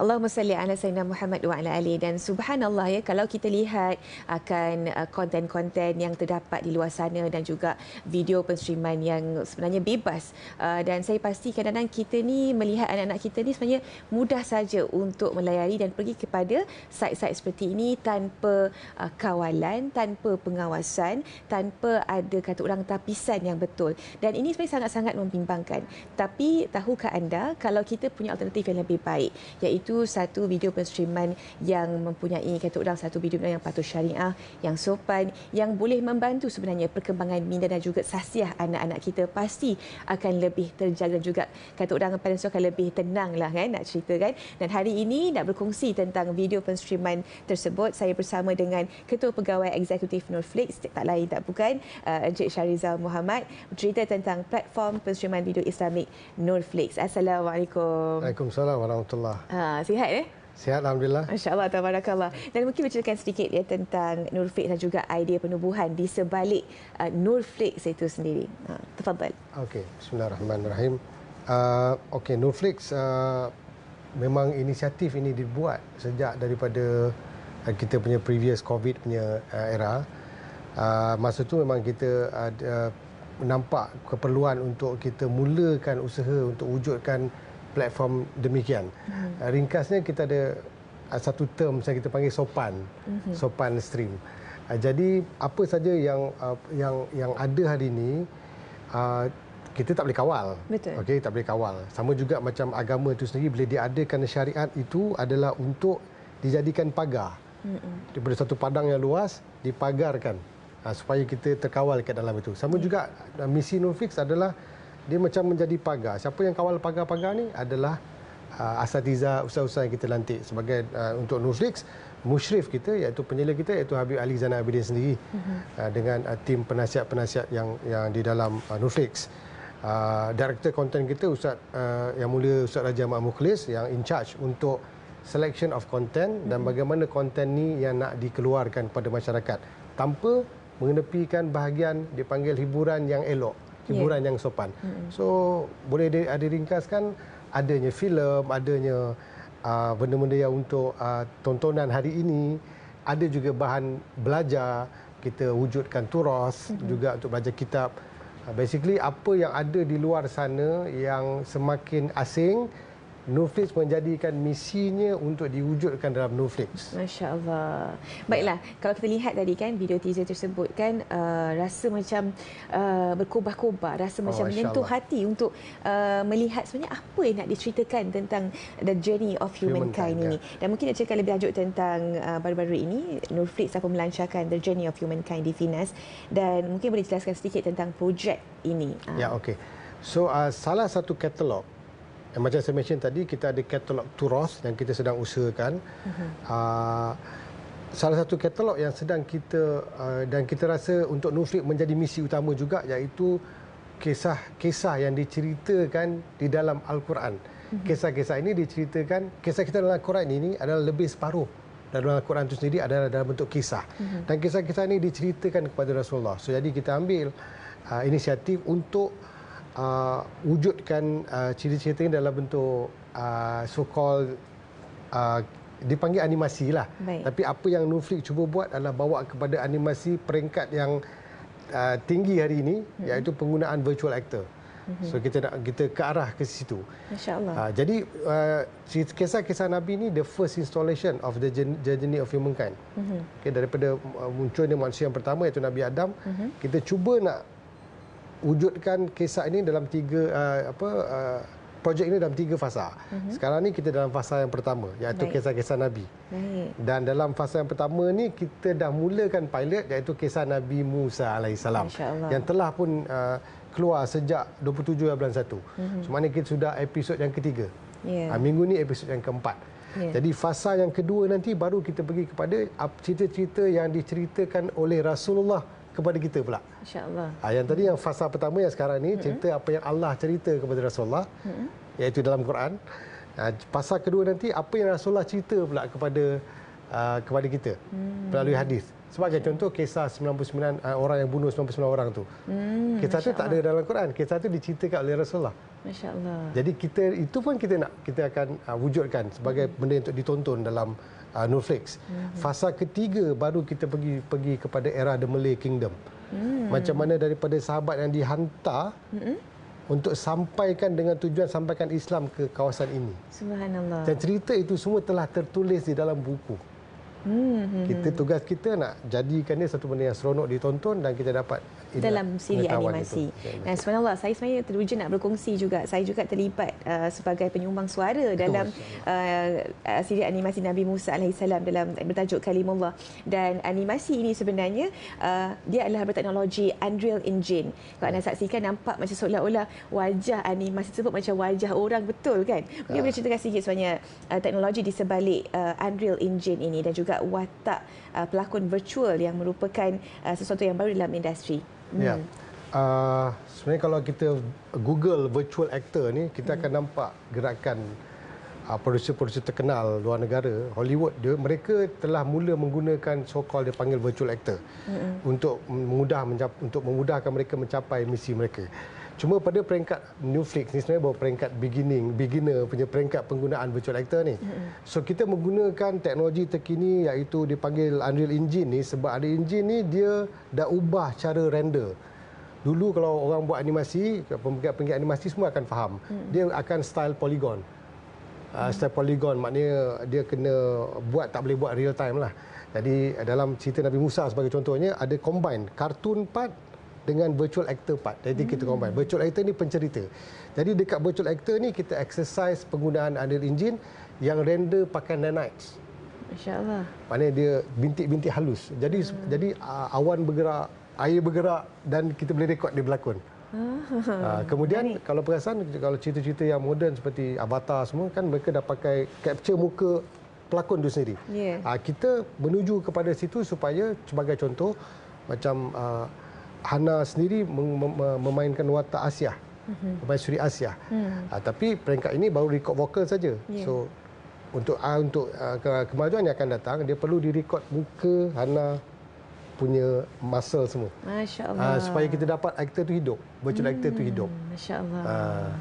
Allahumma salli ala sayyidina Muhammad wa ala alihi. Dan subhanallah ya, kalau kita lihat akan konten-konten yang terdapat di luar sana dan juga video penstreaman yang sebenarnya bebas, dan saya pasti kadang-kadang kita ni melihat anak-anak kita ni sebenarnya mudah saja untuk melayari dan pergi kepada site-site seperti ini tanpa kawalan, tanpa pengawasan, tanpa ada kata orang tapisan yang betul. Dan ini sebenarnya sangat-sangat membimbangkan. Tapi tahukah anda kalau kita punya alternatif yang lebih baik, iaitu satu video penstreaman yang mempunyai kata orang satu video yang patuh syariah, yang sopan, yang boleh membantu sebenarnya perkembangan minda dan juga sahsiah anak-anak kita, pasti akan lebih terjaga dan juga kata orang pada akan lebih tenang lah kan nak cerita kan. Dan hari ini nak berkongsi tentang video penstreaman tersebut, saya bersama dengan Ketua Pegawai Eksekutif Nurflix, tak lain tak bukan Encik Syarizal Muhammad, bercerita tentang platform penstreaman video Islamik Nurflix. Assalamualaikum. Waalaikumsalam warahmatullahi. Sihat ya? Sihat alhamdulillah. Masya-Allah, tabarakallah. Dan mungkin berceritakan sedikit ya tentang Nurflix dan juga idea penubuhan di sebalik Nurflix itu sendiri. Tafadhal. Okey, bismillahirrahmanirrahim. Okey, Nurflix memang inisiatif ini dibuat sejak daripada kita punya previous COVID punya era. Masa tu memang kita nampak keperluan untuk kita mulakan usaha untuk wujudkan platform demikian. Ringkasnya kita ada satu term yang kita panggil sopan, sopan stream. Jadi apa saja yang ada hari ini kita tak boleh kawal. Betul. Okey, tak boleh kawal. Sama juga macam agama itu sendiri, bila diadakan syariat itu adalah untuk dijadikan pagar. Daripada satu padang yang luas dipagarkan supaya kita terkawal ke dalam itu. Sama juga misi Nurflix adalah dia macam menjadi pagar. Siapa yang kawal pagar-pagar ni adalah asatiza, ustaz-ustaz yang kita lantik sebagai untuk Nurflix. Musyrif kita iaitu penyela kita iaitu Habib Ali Zainal Abidin sendiri dengan tim penasihat-penasihat yang di dalam Nurflix. Director konten kita Ustaz yang mulia Ustaz Raja Ahmad Mukhlis yang in charge untuk selection of content dan bagaimana konten ni yang nak dikeluarkan kepada masyarakat tanpa mengenepikan bahagian dipanggil hiburan yang elok, hiburan yang sopan. So boleh diringkaskan adanya filem, adanya benda-benda yang untuk tontonan hari ini, ada juga bahan belajar, kita wujudkan turas juga untuk belajar kitab. Basically apa yang ada di luar sana yang semakin asing, Nurflix menjadikan misinya untuk diwujudkan dalam Nurflix. Masya Allah. Baiklah, kalau kita lihat tadi kan video teaser tersebut kan rasa macam berkobar-kobar, rasa macam menyentuh hati untuk melihat sebenarnya apa yang nak diceritakan tentang the journey of humankind ini. Dan mungkin nak cerita lebih lanjut tentang baru-baru ini Nurflix apa melancarkan the journey of humankind di Finas, dan mungkin boleh jelaskan sedikit tentang projek ini. Ya, okey. So salah satu katalog macam saya mention tadi, kita ada katalog turas yang kita sedang usahakan. Salah satu katalog yang sedang kita dan kita rasa untuk Nurflix menjadi misi utama juga, iaitu kisah-kisah yang diceritakan di dalam Al-Quran. Kisah-kisah ini diceritakan, kisah-kisah dalam Al-Quran ini adalah lebih separuh dalam Al-Quran itu sendiri adalah dalam bentuk kisah. Dan kisah-kisah ini diceritakan kepada Rasulullah. So jadi kita ambil inisiatif untuk wujudkan cerita-cerita ini dalam bentuk so-called dipanggil animasi lah. Baik. Tapi apa yang Nurflix cuba buat adalah bawa kepada animasi peringkat yang tinggi hari ini, iaitu penggunaan virtual actor. So kita ke arah ke situ. Masya-Allah. Jadi kisah-kisah Nabi ni the first installation of the journey of humankind. Okay, daripada munculnya manusia yang pertama iaitu Nabi Adam, kita cuba nak wujudkan kisah ini dalam projek ini dalam 3 fasa. Sekarang ni kita dalam fasa yang pertama, iaitu kisah-kisah Nabi. Dan dalam fasa yang pertama ni kita dah mulakan pilot, iaitu kisah Nabi Musa alaihissalam yang telah pun keluar sejak 27 bulan 1. Maknanya kita sudah episod yang ketiga. Minggu ni episod yang keempat. Jadi fasa yang kedua nanti baru kita pergi kepada cerita-cerita yang diceritakan oleh Rasulullah kepada kita pula. Masya-Allah. Yang tadi yang fasa pertama yang sekarang ni cerita apa yang Allah cerita kepada Rasulullah, iaitu dalam Quran. Fasa kedua nanti apa yang Rasulullah cerita pula kepada kita melalui hadis. Sebagai contoh, kisah 99 orang yang bunuh 99 orang tu. Kisah tu tak ada dalam Quran. Kisah tu diceritakan oleh Rasulullah. Masya Allah. Jadi itu pun kita akan wujudkan sebagai benda untuk ditonton dalam Netflix. Fasa ketiga baru kita pergi kepada era The Malay Kingdom. Macam mana daripada sahabat yang dihantar untuk sampaikan dengan tujuan sampaikan Islam ke kawasan ini. Subhanallah. Dan cerita itu semua telah tertulis di dalam buku. Tugas kita nak jadikan dia satu benda yang seronok ditonton dan kita dapat dalam siri animasi. Dan subhanallah, saya sebenarnya teruja nak berkongsi juga. Saya juga terlibat sebagai penyumbang suara dalam siri animasi Nabi Musa AS dalam bertajuk Kalimullah. Dan animasi ini sebenarnya dia adalah berteknologi Unreal Engine. Kalau anda saksikan, nampak macam seolah-olah wajah animasi tersebut macam wajah orang betul kan. Mungkin boleh ceritakan sikit sebenarnya teknologi di sebalik Unreal Engine ini dan juga watak pelakon virtual yang merupakan sesuatu yang baru dalam industri. Ya. Sebenarnya kalau kita Google virtual actor ni, kita akan nampak gerakan produser-produser terkenal luar negara, Hollywood dia, mereka telah mula menggunakan so-called dia panggil virtual actor untuk memudahkan mereka mencapai misi mereka. Cuma pada peringkat Netflix ni sebenarnya baru peringkat beginner punya peringkat penggunaan virtual actor ni. So kita menggunakan teknologi terkini iaitu dipanggil Unreal Engine ni sebab Unreal Engine ni dia dah ubah cara render. Dulu kalau orang buat animasi, penggiat animasi semua akan faham. Dia akan style polygon. Style polygon maknanya dia kena buat, tak boleh buat real time lah. Jadi dalam cerita Nabi Musa sebagai contohnya ada combine cartoon part dengan virtual actor part. Jadi kita combine. Virtual actor ni pencerita. Jadi dekat virtual actor ni kita exercise penggunaan Unreal Engine yang render pakai nanites. Masya-Allah. Maknanya dia bintik-bintik halus. Jadi awan bergerak, air bergerak dan kita boleh rekod dia berlakon. Kemudian kalau perasan, kalau cerita-cerita yang moden seperti Avatar semua kan mereka dah pakai capture muka pelakon tu sendiri. Kita menuju kepada situ supaya sebagai contoh macam Hana sendiri memainkan watak Asia, permaisuri Asia. Tapi peringkat ini baru rekod vokal saja. So untuk kemajuan yang akan datang, dia perlu direkod muka Hana punya muscle semua. Masya-Allah. Supaya kita dapat aktor tu hidup, virtual actor tu hidup. Masya-Allah.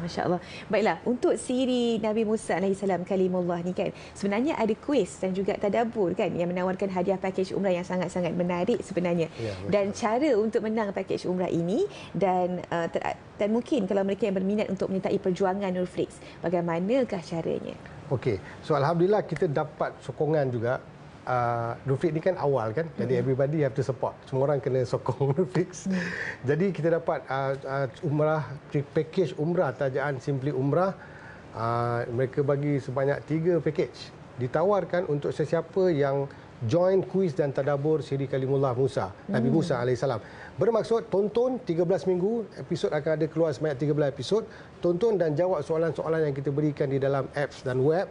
Masya-Allah. Baiklah, untuk siri Nabi Musa AS Kalimullah ni kan, sebenarnya ada kuis dan juga tadabbur kan yang menawarkan hadiah pakej umrah yang sangat-sangat menarik sebenarnya. Dan cara untuk menang pakej umrah ini dan mungkin kalau mereka yang berminat untuk menyertai perjuangan Netflix, bagaimanakah caranya? Okey. So alhamdulillah kita dapat sokongan juga. Netflix ni kan awal kan, jadi everybody have to support. Semua orang kena sokong Netflix. Jadi kita dapat umrah, package umrah tajaan Simply Umrah. Mereka bagi sebanyak 3 package. Ditawarkan untuk sesiapa yang join kuis dan tadabbur siri Kalimullah Musa, Nabi Musa AS. Bermaksud tonton 13 minggu, episod akan ada keluar sebanyak 13 episod. Tonton dan jawab soalan-soalan yang kita berikan di dalam apps dan web.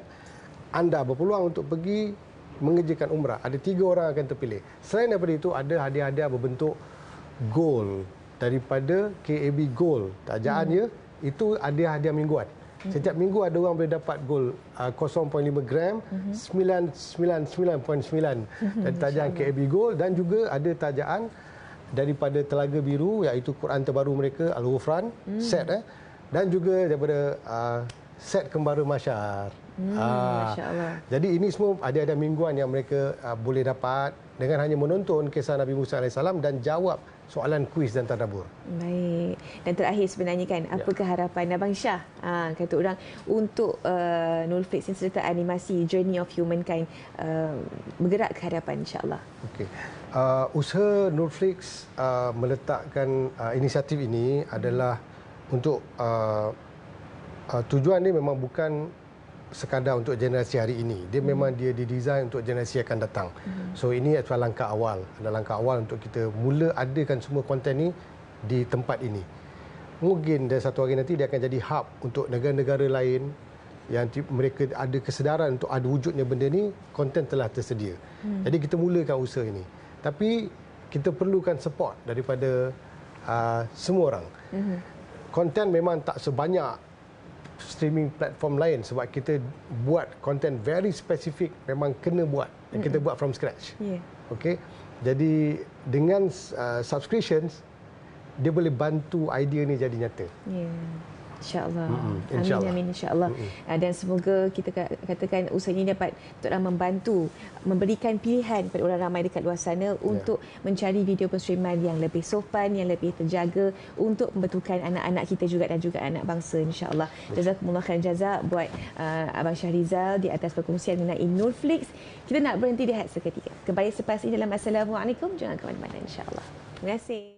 Anda berpeluang untuk pergi mengerjakan umrah. Ada 3 orang akan terpilih. Selain daripada itu, ada hadiah-hadiah berbentuk gold daripada KAB Gold. Tajaannya itu hadiah mingguan. Setiap minggu ada orang boleh dapat gold 0.5 gram 999.9 dari tajaan KAB Gold, dan juga ada tajaan daripada Telaga Biru iaitu Quran terbaru mereka Al-Ghufran set dan juga daripada set Kembara Masyar. Masya-Allah. Jadi ini semua ada mingguan yang mereka boleh dapat dengan hanya menonton kisah Nabi Musa AS dan jawab soalan kuis dan tadabbur. Baik. Dan terakhir sebenarnya kan, apakah harapan Abang Shah, kata orang, untuk Netflix yang serta animasi Journey of Humankind bergerak ke hadapan insya-Allah? Okey. Usaha Netflix meletakkan inisiatif ini adalah untuk tujuan ni memang bukan sekadar untuk generasi hari ini. Dia memang dia didesain untuk generasi akan datang. So ini adalah langkah awal. Adalah langkah awal untuk kita mula adakan semua konten ni di tempat ini. Mungkin dari satu hari nanti dia akan jadi hub untuk negara-negara lain yang mereka ada kesedaran untuk ada wujudnya benda ni, konten telah tersedia. Jadi kita mulakan usaha ini. Tapi kita perlukan support daripada semua orang. Konten memang tak sebanyak streaming platform lain sebab kita buat konten very spesifik, memang kena buat dan kita buat from scratch. Okey. Jadi dengan subscriptions, dia boleh bantu idea ni jadi nyata. Ya. InsyaAllah. InsyaAllah. Amin, insyaAllah. Dan semoga kita katakan usaha ini dapat membantu, memberikan pilihan kepada orang ramai dekat luar sana untuk mencari video penstriman yang lebih sopan, yang lebih terjaga untuk membetulkan anak-anak kita juga dan juga anak bangsa, insyaAllah. Jazakumullah khairan jazak buat Abang Syahrizal di atas perkongsian mengenai Nurflix. Kita nak berhenti rehat seketika. Kembali selepas ini dalam Assalamualaikum. Jangan ke mana-mana, insyaAllah. Terima kasih.